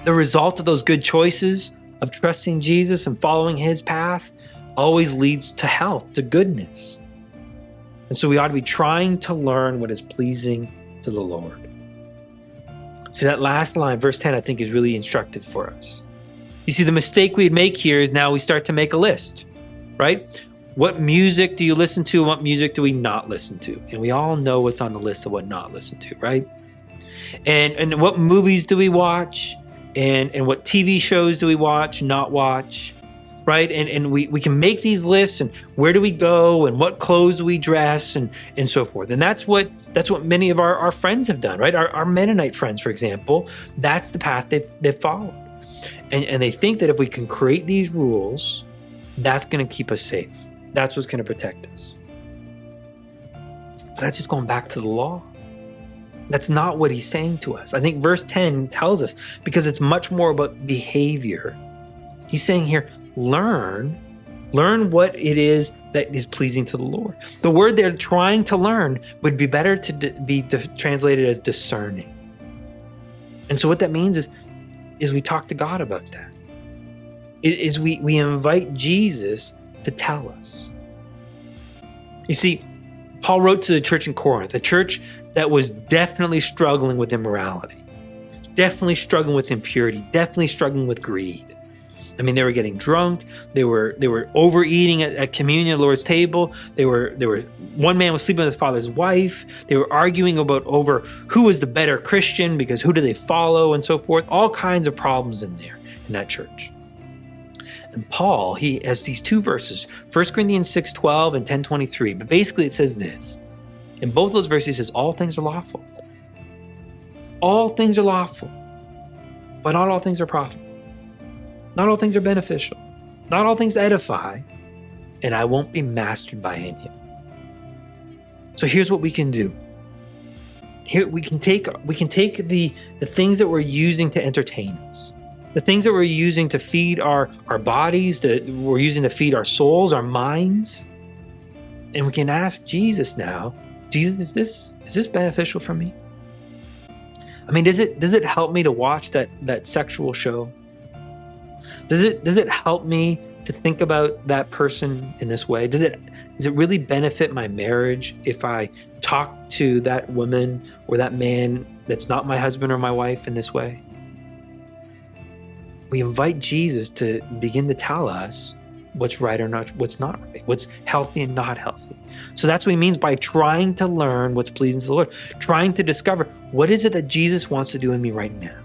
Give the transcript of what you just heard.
The result of those good choices of trusting Jesus and following his path always leads to health, to goodness. And so we ought to be trying to learn what is pleasing to the Lord. See, that last line, verse 10, I think is really instructive for us. You see, the mistake we'd make here is now we start to make a list, right? What music do you listen to? What music do we not listen to? And we all know what's on the list of what not listen to, right? And what movies do we watch? And what TV shows do we watch, not watch, right? And we can make these lists, and where do we go, and what clothes do we dress, and so forth. And that's what many of our friends have done, right? Our Mennonite friends, for example, that's the path they've followed. And they think that if we can create these rules, that's going to keep us safe. That's what's going to protect us. But that's just going back to the law. That's not what he's saying to us. I think verse 10 tells us, because it's much more about behavior. He's saying here, learn what it is that is pleasing to the Lord. The word they're trying to learn would be better to be translated as discerning. And so what that means is we talk to God about that. Is we invite Jesus to tell us. You see, Paul wrote to the church in Corinth, a church that was definitely struggling with immorality, definitely struggling with impurity, definitely struggling with greed. I mean, they were getting drunk. They were overeating at communion, at Lord's table. They were one man was sleeping with his father's wife. They were arguing over who was the better Christian, because who do they follow, and so forth. All kinds of problems in that church. And Paul, he has these two verses, 1 Corinthians 6:12 and 10:23. But basically it says this. In both those verses, it says, all things are lawful. All things are lawful, but not all things are profitable. Not all things are beneficial. Not all things edify, and I won't be mastered by any of it. So here's what we can do. Here we can take the things that we're using to entertain us, the things that we're using to feed our bodies, that we're using to feed our souls, our minds, and we can ask Jesus now, Jesus, is this beneficial for me? I mean, does it help me to watch that sexual show? Does it help me to think about that person in this way? Does it really benefit my marriage if I talk to that woman or that man that's not my husband or my wife in this way? We invite Jesus to begin to tell us what's right or not, what's not right, what's healthy and not healthy. So that's what he means by trying to learn what's pleasing to the Lord, trying to discover what is it that Jesus wants to do in me right now.